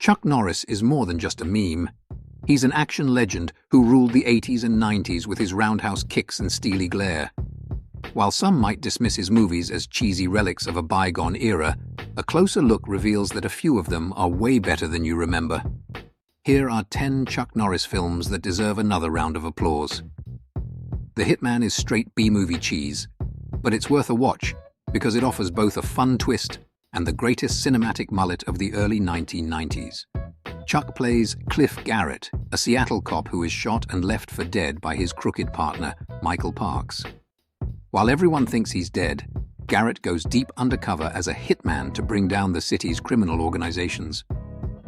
Chuck Norris is more than just a meme. He's an action legend who ruled the 80s and 90s with his roundhouse kicks and steely glare. While some might dismiss his movies as cheesy relics of a bygone era, a closer look reveals that a few of them are way better than you remember. Here are 10 Chuck Norris films that deserve another round of applause. The Hitman is straight B-movie cheese, but it's worth a watch because it offers both a fun twist and the greatest cinematic mullet of the early 1990s. Chuck plays Cliff Garrett, a Seattle cop who is shot and left for dead by his crooked partner, Michael Parks. While everyone thinks he's dead, Garrett goes deep undercover as a hitman to bring down the city's criminal organizations.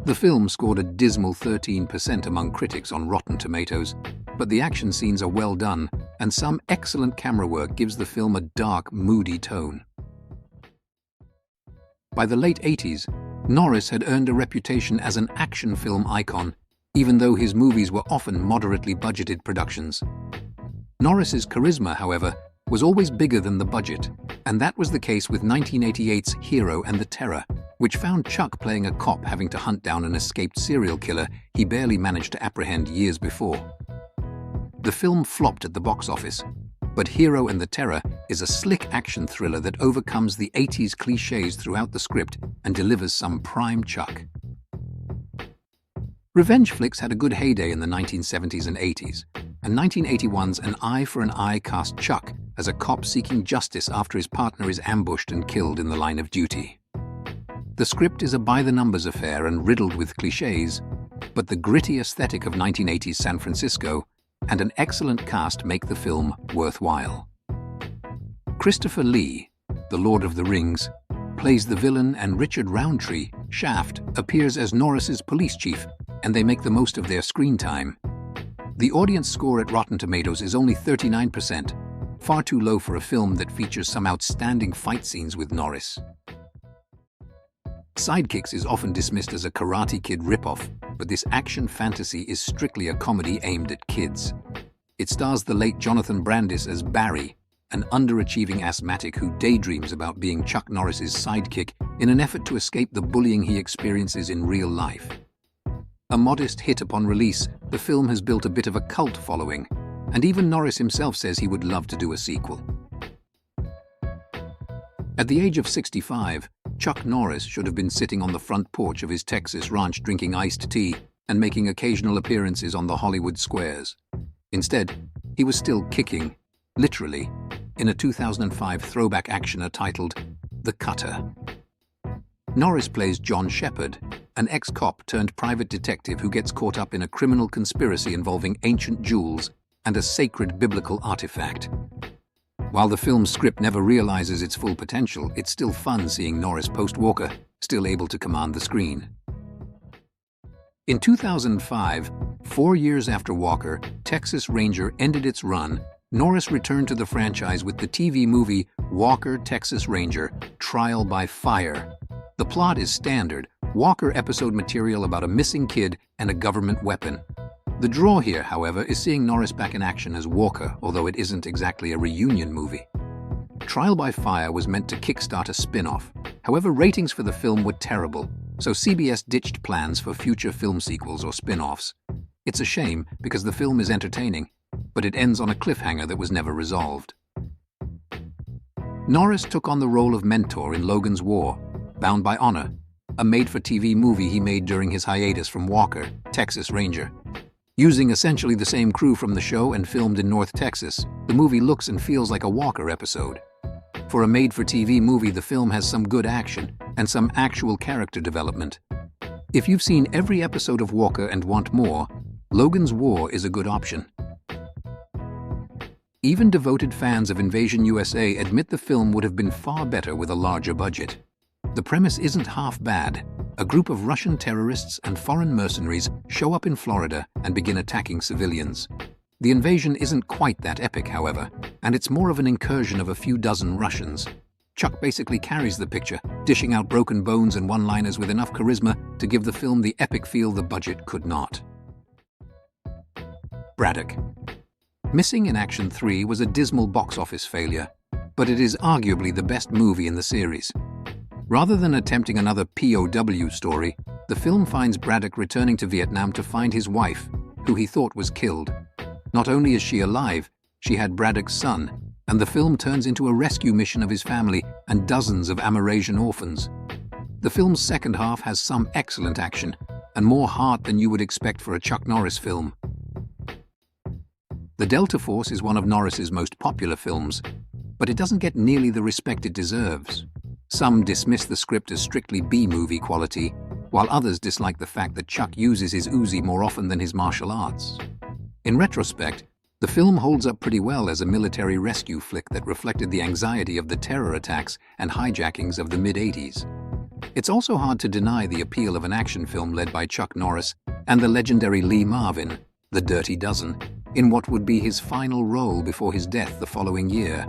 The film scored a dismal 13% among critics on Rotten Tomatoes, but the action scenes are well done, and some excellent camera work gives the film a dark, moody tone. By the late 80s, Norris had earned a reputation as an action film icon, even though his movies were often moderately budgeted productions. Norris's charisma, however, was always bigger than the budget, and that was the case with 1988's Hero and the Terror, which found Chuck playing a cop having to hunt down an escaped serial killer he barely managed to apprehend years before. The film flopped at the box office, but Hero and the Terror is a slick action thriller that overcomes the 80s cliches throughout the script and delivers some prime Chuck. Revenge flicks had a good heyday in the 1970s and 80s, and 1981's An Eye for an Eye cast Chuck as a cop seeking justice after his partner is ambushed and killed in the line of duty. The script is a by-the-numbers affair and riddled with cliches, but the gritty aesthetic of 1980s San Francisco and an excellent cast make the film worthwhile. Christopher Lee, the Lord of the Rings, plays the villain, and Richard Roundtree, Shaft, appears as Norris's police chief, and they make the most of their screen time. The audience score at Rotten Tomatoes is only 39%, far too low for a film that features some outstanding fight scenes with Norris. Sidekicks is often dismissed as a Karate Kid ripoff, but this action fantasy is strictly a comedy aimed at kids. It stars the late Jonathan Brandis as Barry, an underachieving asthmatic who daydreams about being Chuck Norris's sidekick in an effort to escape the bullying he experiences in real life. A modest hit upon release, the film has built a bit of a cult following, and even Norris himself says he would love to do a sequel. At the age of 65, Chuck Norris should have been sitting on the front porch of his Texas ranch drinking iced tea and making occasional appearances on the Hollywood squares. Instead, he was still kicking, literally, in a 2005 throwback actioner titled The Cutter. Norris plays John Shepard, an ex-cop turned private detective who gets caught up in a criminal conspiracy involving ancient jewels and a sacred biblical artifact. While the film's script never realizes its full potential, it's still fun seeing Norris post-Walker, still able to command the screen. In 2005, 4 years after Walker, Texas Ranger ended its run, Norris returned to the franchise with the TV movie Walker, Texas Ranger: Trial by Fire. The plot is standard, Walker episode material about a missing kid and a government weapon. The draw here, however, is seeing Norris back in action as Walker, although it isn't exactly a reunion movie. Trial by Fire was meant to kickstart a spin-off. However, ratings for the film were terrible, so CBS ditched plans for future film sequels or spin-offs. It's a shame because the film is entertaining, but it ends on a cliffhanger that was never resolved. Norris took on the role of mentor in Logan's War, Bound by Honor, a made-for-TV movie he made during his hiatus from Walker, Texas Ranger. Using essentially the same crew from the show and filmed in North Texas, the movie looks and feels like a Walker episode. For a made-for-TV movie, the film has some good action and some actual character development. If you've seen every episode of Walker and want more, Logan's War is a good option. Even devoted fans of Invasion U.S.A. admit the film would have been far better with a larger budget. The premise isn't half bad. A group of Russian terrorists and foreign mercenaries show up in Florida and begin attacking civilians. The invasion isn't quite that epic, however, and it's more of an incursion of a few dozen Russians. Chuck basically carries the picture, dishing out broken bones and one-liners with enough charisma to give the film the epic feel the budget could not. Braddock. Missing in Action 3 was a dismal box office failure, but it is arguably the best movie in the series. Rather than attempting another POW story, the film finds Braddock returning to Vietnam to find his wife, who he thought was killed. Not only is she alive, she had Braddock's son, and the film turns into a rescue mission of his family and dozens of Amerasian orphans. The film's second half has some excellent action and more heart than you would expect for a Chuck Norris film. The Delta Force is one of Norris's most popular films, but it doesn't get nearly the respect it deserves. Some dismiss the script as strictly B-movie quality, while others dislike the fact that Chuck uses his Uzi more often than his martial arts. In retrospect, the film holds up pretty well as a military rescue flick that reflected the anxiety of the terror attacks and hijackings of the mid-80s. It's also hard to deny the appeal of an action film led by Chuck Norris and the legendary Lee Marvin, The Dirty Dozen, in what would be his final role before his death the following year.